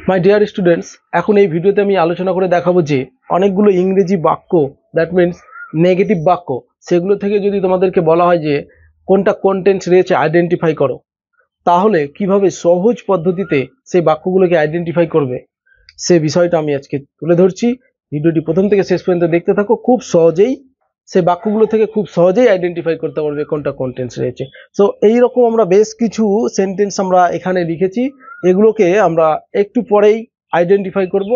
My dear students, এখন এই ভিডিওতে আমি আলোচনা করে দেখাবো যে অনেকগুলো ইংরেজি বাক্য, দ্যাট মিনস নেগেটিভ বাক্য, সেগুলো থেকে যদি তোমাদেরকে বলা হয় যে কোনটা কন্টেন্টস রয়েছে আইডেন্টিফাই করো, তাহলে কিভাবে সহজ পদ্ধতিতে সেই বাক্যগুলোকে আইডেন্টিফাই করবে সে বিষয়টা আমি আজকে তুলে ধরছি। ভিডিওটি প্রথম থেকে শেষ পর্যন্ত দেখতে থাকো। খুব সহজেই সেই বাক্যগুলো থেকে খুব সহজেই আইডেন্টিফাই করতে পারবে কোনটা কন্টেন্টস রয়েছে। সো এইরকম আমরা বেশ কিছু সেন্টেন্স আমরা এখানে লিখেছি, এগুলোকে আমরা একটু পরেই আইডেন্টিফাই করব।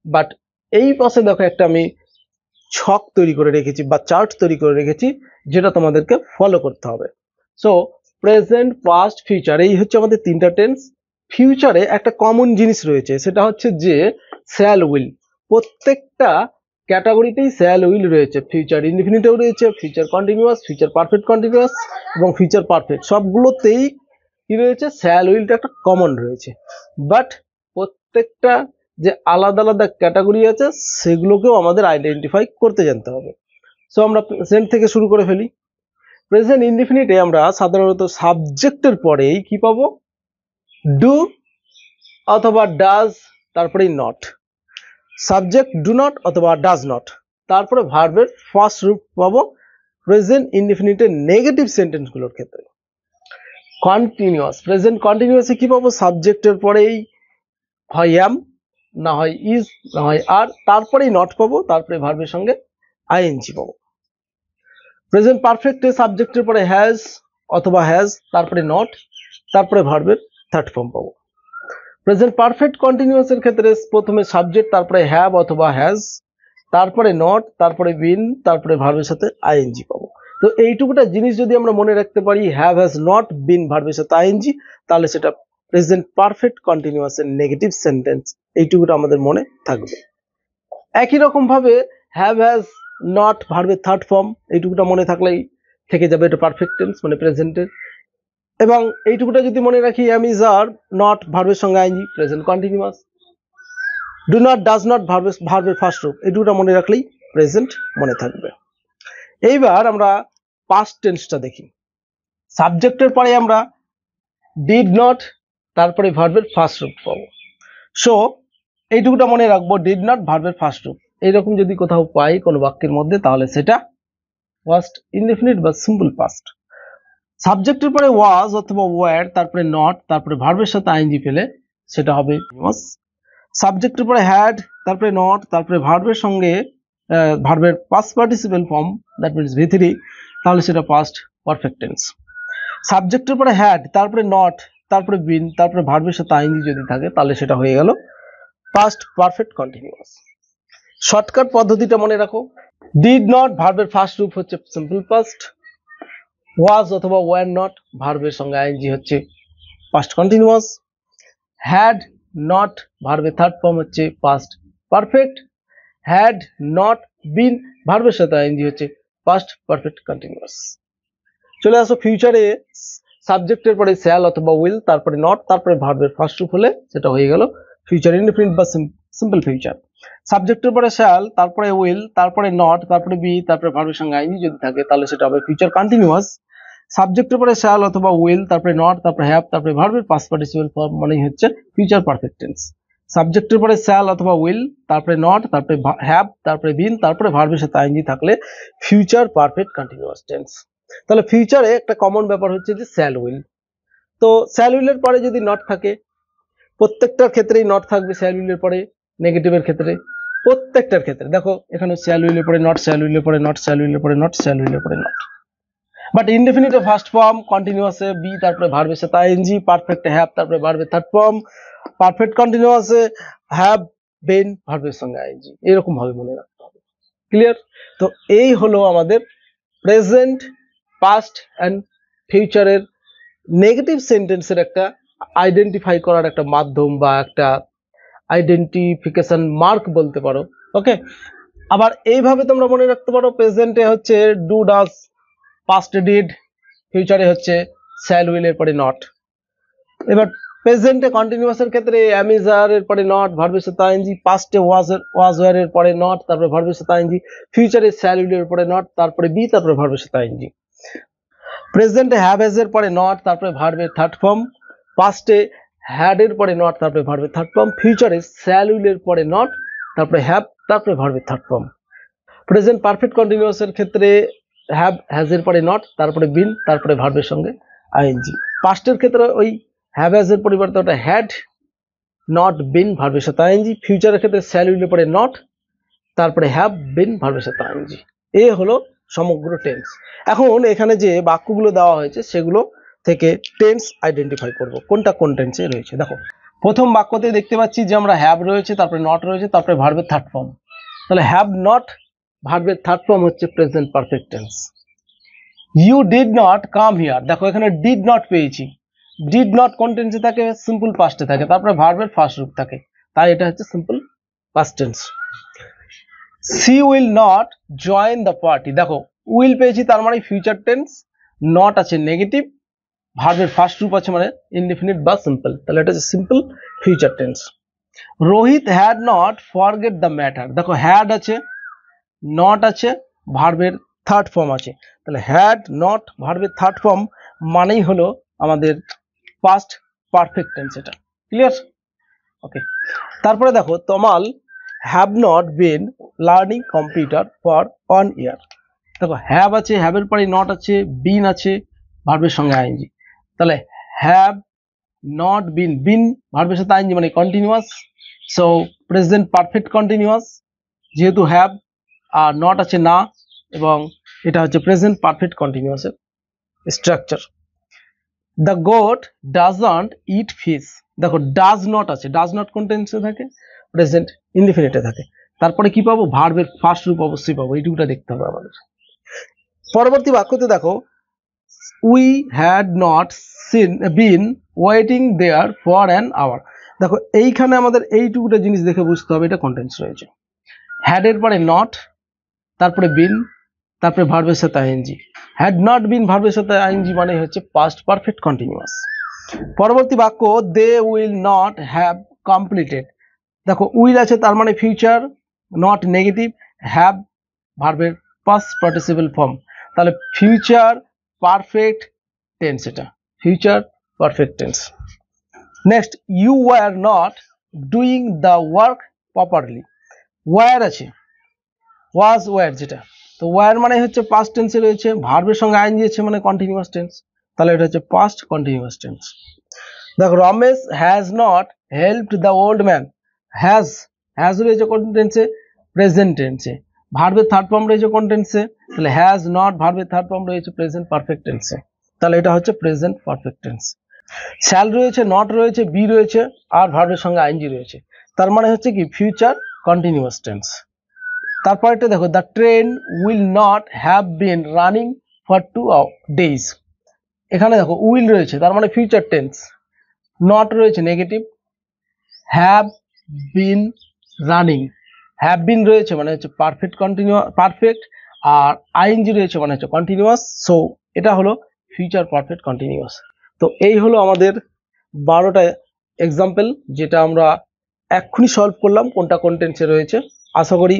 বাট এই পাশে দেখো একটা আমি ছক তৈরি করে রেখেছি বা চার্ট তৈরি করে রেখেছি, যেটা তোমাদেরকে ফলো করতে হবে। সো প্রেজেন্ট, পাস্ট, ফিউচার, এই হচ্ছে আমাদের তিনটা টেন্স। ফিউচারে একটা কমন জিনিস রয়েছে, সেটা হচ্ছে যে শ্যাল উইল। প্রত্যেকটা ক্যাটাগরিতেই শ্যাল উইল রয়েছে। ফিউচার ইনডিফিনিটেও রয়েছে, future continuous, future perfect continuous এবং ফিউচার পারফেক্ট, সবগুলোতেই কি রয়েছে, শ্যাল উইলটা একটা কমন রয়েছে। বাট প্রত্যেকটা যে আলাদা আলাদা ক্যাটাগরি আছে সেগুলোকেও আমাদের আইডেন্টিফাই করতে জানতে হবে। সো আমরা প্রেজেন্ট থেকে শুরু করে ফেলি। প্রেজেন্ট ইনডিফিনিটে আমরা সাধারণত সাবজেক্টের পরেই কি পাবো, ডু অথবা ডাজ, তারপরে নট। সাবজেক্ট ডু নট অথবা ডাজ নট, তারপরে ভার্বের ফার্স্ট রূপ পাবো প্রেজেন্ট ইনডিফিনিটের নেগেটিভ সেন্টেন্সগুলোর ক্ষেত্রে। কন্টিনিউয়াস, প্রেজেন্ট কন্টিনিউয়াসে কি পাবো, সাবজেক্টের পরেই হয় অ্যাম, না হয় ইজ, না হয় আর, তারপরেই নট পাবো, তারপরে ভার্বের সঙ্গে আইএনজি পাবো। প্রেজেন্ট পারফেক্টে সাবজেক্টের পরে হ্যাজ অথবা হ্যাজ, তারপরে নট, তারপরে ভার্বের থার্ড ফর্ম পাবো। প্রেজেন্ট পারফেক্ট কন্টিনিউয়াসের ক্ষেত্রে প্রথমে সাবজেক্ট, তারপরে হ্যাভ অথবা হ্যাজ, তারপরে নট, তারপরে বিন, তারপরে ভার্বের সাথে আইএনজি পাবো। তো এইটুকুটা জিনিস যদি আমরা মনে রাখতে পারি, হ্যাভ, হ্যাজ, নট, বিন, ভার্বের সাথে আইএনজি, তাহলে সেটা প্রেজেন্ট পারফেক্ট কন্টিনিউয়াসের নেগেটিভ সেন্টেন্স। এইটুকুটা আমাদের মনে থাকবে। একই রকম ভাবে হ্যাভ, হ্যাজ, নট, ভার্বের থার্ড ফর্ম, এইটুকুটা মনে থাকলেই থেকে যাবে এটা পারফেক্ট টেন্স মানে প্রেজেন্টের। এবং এইটুকুটা যদি মনে রাখি, এম, ইজ, আর, নট, ভার্বের সঙ্গে I N G, present continuous. Do not, does not, ভার্বের ফার্স্ট রূপ, এইটুকুটা মনে রাখলেই প্রেজেন্ট মনে থাকবে। এইবার আমরা পাস্ট টেন্সটা দেখি। সাবজেক্টের পরে আমরা ডিড নট, তারপরে ভার্বের ফার্স্ট রূপ পাবো। সো এইটুকুটা মনে রাখবো, ডিড নট, ভার্বের ফার্স্ট রূপ। এইরকম যদি কোথাও পাই কোনো বাক্যের মধ্যে, তাহলে সেটা পাস্ট ইনডেফিনিট বা সিম্পল পাস্ট। সাবজেক্টের পরে ওয়াজ অথবা ওয়্যার, তারপরে নট, তারপরে ভার্বের সাথে আইএনজি পেলে সেটা হবে ওয়াজ। সাবজেক্টের পরে হ্যাড, তারপরে নট, তারপরে ভার্বের সঙ্গে ভার্বের past participle form, that means ভি3, তাহলে সেটা পাস্ট পারফেক্ট টেন্স। সাবজেক্টের পরে হ্যাড, তারপরে নট, তারপরে বিন, তারপরে ভার্বের সাথে আইএনজি যদি থাকে, তাহলে সেটা হয়ে গেল পাস্ট পারফেক্ট কন্টিনিউয়াস। শর্টকাট পদ্ধতিটা মনে রাখো, ডিড নট, ভার্বের ফার্স্ট রূপ হচ্ছে সিম্পল পাস্ট। ওয়াজ অথবা ওয়্যার নট, ভার্বের সঙ্গে আইএনজি হচ্ছে পাস্ট কন্টিনিউয়াস। হ্যাড নট, ভার্বের থার্ড ফর্ম হচ্ছে পাস্ট পারফেক্ট। হ্যাড নট বিন, ভার্বের সাথে আইএনজি হচ্ছে পাস্ট পারফেক্ট কন্টিনিউয়াস। চলে আসো ফিউচারে। সাবজেক্টের পরে শ্যাল অথবা উইল, তারপরে নট, তারপরে ভার্বের ফার্স্ট রূপ হলে সেটা হয়ে গেল ফিউচার ইনডিফিনিট বা সিম্পল ফিউচার। সাবজেক্টের পরে শ্যাল, তারপরে উইল, তারপরে নট, তারপরে বি, তারপরে ভার্বের সঙ্গে আইএনজি যদি থাকে, তাহলে সেটা হবে ফিউচার কন্টিনিউয়াস। সাবজেক্টের পরে শ্যাল অথবা উইল, তারপরে নট, তারপরে হ্যাভ, তারপরে ভার্বের পাস্ট পার্টিসিপেল ফর্ম, মানে হচ্ছে ফিউচার পারফেক্ট টেন্স। সাবজেক্টের পরে শ্যাল অথবা উইল, তারপরে নট, তারপরে হ্যাভ, তারপরে বিন, তারপরে ভার্বের সাথে আইএনজি থাকলে ফিউচার পারফেক্ট কন্টিনিউয়াস টেন্স। তাহলে ফিউচারে একটা কমন ব্যাপার হচ্ছে যে শ্যাল উইল। তো শ্যাল উইলের পরে যদি নট থাকে, প্রত্যেকটার ক্ষেত্রেই নট থাকবে শ্যাল উইলের পরে, নেগেটিভের ক্ষেত্রে প্রত্যেকটার ক্ষেত্রে। দেখো এখানে শ্যাল উইলের পরে নট, শ্যাল উইলের পরে নট, শ্যাল উইলের পরে নট, শ্যাল উইলের পরে নট। বাট ইনডেফিনিটে ফার্স্ট ফর্ম, কন্টিনিউয়াসে বি, তারপরে ভার্বের সাথে আইএনজি, পারফেক্টে হ্যাভ, তারপরে ভার্বের থার্ড ফর্ম, পারফেক্ট কন্টিনিউয়াসে হ্যাভ, বিন, ভার্বের সঙ্গে আইএনজি। এরকম ভাবে মনে রাখতে হবে। ক্লিয়ার? তো এই হলো আমাদের প্রেজেন্ট, পাস্ট এন্ড ফিউচারের নেগেটিভ সেন্টেন্সের একটা আইডেন্টিফাই করার একটা মাধ্যম বা একটা আইডেন্টিফিকেশন মার্ক বলতে পারো। ওকে, আবার এইভাবে তোমরা মনে রাখতে পারো, প্রেজেন্টে হচ্ছে ডু, ডাজ, পাস্টে ডিড, ফিউচারে হচ্ছে শ্যাল উইল এর পরে নট। এবার প্রেজেন্টে কন্টিনিউয়াসের ক্ষেত্রে অ্যাম, ইজ, আর এর পরে নট, ভার্বের সাথে আইএনজি। পাস্টে ওয়াজ, ওয়্যার এর পরে নট, তারপরে ভার্বের সাথে আইএনজি। ফিউচারে শ্যাল উইল এর পরে নট, তারপরে বি, তারপরে ভার্বের সাথে আইএনজি। প্রেজেন্টে হ্যাভ, হ্যাজ এর পরে নট, তারপরে ভার্বের থার্ড ফর্ম। পাস্টে হ্যাড এর পরে নট, তারপরে ভার্বের থার্ড ফর্ম। ফিউচারে শ্যাল উইল এর পরে নট, তারপরে হ্যাভ, তারপরে ভার্বের third form. Present perfect continuous এর ক্ষেত্রে হ্যাভ, হ্যাজ এর পরে নট, তারপরে বিন, তারপরে ভার্বের সঙ্গে আইএনজি। পাস্টের ক্ষেত্রে ওই হ্যাভ হ্যাজ এর পরিবর্তে ওটা হ্যাড, নট, বিন, ভার্বের সাথে আইএনজি। ফিউচারের ক্ষেত্রে শ্যাল উইল এর পরে নট, তারপরে হ্যাভ, বিন, ভার্বের সাথে আইএনজি। এ হলো সমগ্র টেন্স। এখন এখানে যে বাক্যগুলো দেওয়া হয়েছে সেগুলো থেকে টেন্স আইডেন্টিফাই করব কোনটা কোন টেন্সে রয়েছে। দেখো প্রথম বাক্যতে দেখতে পাচ্ছি যে আমরা হ্যাভ রয়েছে, তারপরে নট রয়েছে, তারপরে ভার্বের থার্ড ফর্ম। তাহলে হ্যাভ নট, ভার্বের থার্ড ফর্ম হচ্ছে present perfect tense. You did not come here, দেখো এখানে ডিড নট পেয়েছি। ডিড নট কোন টেন্সে থাকে? সিম্পল পাস্টে থাকে, তারপরে ভার্বের ফার্স্ট রূপ থাকে, তাই এটা হচ্ছে simple past tense. She will not join the party, দেখো উইল পেয়েছি তার মানে ফিউচার টেন্স, নট আছে নেগেটিভ, ভার্বের ফার্স্ট রূপ আছে মানে ইনডিফিনিট বা সিম্পল, তাহলে এটা হচ্ছে simple future tense. Rohit had not forget the matter, দেখো হ্যাড আছে, নট আছে, ভার্বের থার্ড ফর্ম আছে, তাহলে হ্যাড নট ভার্বের থার্ড ফর্ম মানেই হলো আমাদের পাস্ট পারফেক্ট টেন্স। এটা ক্লিয়ার? ওকে। তারপরে দেখো তমাল have not been learning computer for 1 year, দেখো হ্যাভ আছে, হ্যাভের পরে নট আছে, বিন আছে, ভার্বের সঙ্গে আইএনজি, তাহলে হ্যাভ নট বিন, বিন ভার্বের সাথে আইএনজি মানে continuous, so present perfect continuous, যেহেতু হ্যাভ আর নট আছে না, এবং এটা হচ্ছে প্রেজেন্ট পারফেক্ট কন্টিনিউয়াস এর structure. The goat doesn't it fish, দেখো ডাজ নট আছে, ডাজ নট কোন টেন্সে থাকে? প্রেজেন্ট ইনডিফিনিটে থাকে, তারপরে কি পাবো? ভার্বের ফার্স্ট রূপ অবশ্যই পাবো, এইটুকুটা দেখতে হবে আমাদের। পরবর্তী বাক্যতে দেখো we had not been waiting there for an hour, দেখো এইখানে আমাদের এইটুকুটা জিনিস দেখে বুঝতে হবে এটা কোন টেন্স রয়েছে। হ্যাড এর পরে নট, তারপরে বিন, তারপরে ভার্বের সাথে আইএনজি। হ্যাড নট বিন ভার্বের সাথে আইএনজি মানে হচ্ছে পাস্ট পারফেক্ট কন্টিনিউয়াস। পরবর্তী বাক্য they will not have completed, দেখো উইল আছে তার মানে ফিউচার, নট নেগেটিভ, হ্যাভ ভার্বের পাস্ট পার্টিসিপল ফর্ম, তাহলে ফিউচার পারফেক্ট টেন্স, এটা future perfect tense. Next you were not doing the work properly, were আছে, ওয়াজ ওয়ার যেটা, তো ওয়ার মানে হচ্ছে পাস্ট টেন্সে রয়েছে, ভার্বের সঙ্গে আইএনজি আছে মানে কন্টিনিউয়াস টেন্স, তাহলে এটা হচ্ছে পাস্ট কন্টিনিউয়াস টেন্স। দেখো Ramesh has not helped the old man, has, has রয়েছে কোন টেন্সে? প্রেজেন্ট টেন্সে, ভার্বের থার্ড ফর্ম রয়েছে কোন টেন্সে? তাহলে হ্যাজ নট ভার্বের থার্ড ফর্ম রয়েছে প্রেজেন্ট পারফেক্ট টেন্সে, তাহলে এটা হচ্ছে প্রেজেন্ট পারফেক্ট টেন্স। শ্যাল রয়েছে, নট রয়েছে, বি রয়েছে, আর ভার্বের সঙ্গে আইএনজি রয়েছে, তার মানে হচ্ছে কি ফিউচার কন্টিনিউয়াস টেন্স। তারপরটা দেখো the train will not have been running for 2 days, এখানে দেখো উইল রয়েছে তার মানে ফিউচার টেন্স, নট রয়েছে negative, have been running, have been রয়েছে মানে হচ্ছে পারফেক্ট কন্টিনিউয়াস পারফেক্ট, আর আইএনজি রয়েছে মানে হচ্ছে কন্টিনিউয়াস, সো এটা হলো ফিউচার পারফেক্ট কন্টিনিউয়াস। তো এই হলো আমাদের 12টা এক্সাম্পল যেটা আমরা এক্ষুনি সলভ করলাম কোনটা কোন টেন্সে রয়েছে। আশা করি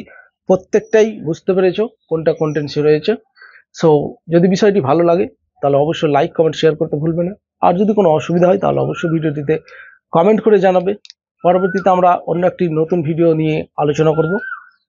প্রত্যেকটাই বুঝতে পেরেছো কোনটা কোন টেন্সে রয়েছে। সো যদি বিষয়টি ভালো লাগে তাহলে অবশ্যই লাইক কমেন্ট শেয়ার করতে ভুলবে না, আর যদি কোনো অসুবিধা হয় তাহলে অবশ্যই ভিডিওটিতে কমেন্ট করে জানাবে। পরবর্তীতে আমরা অন্য একটি নতুন ভিডিও নিয়ে আলোচনা করব।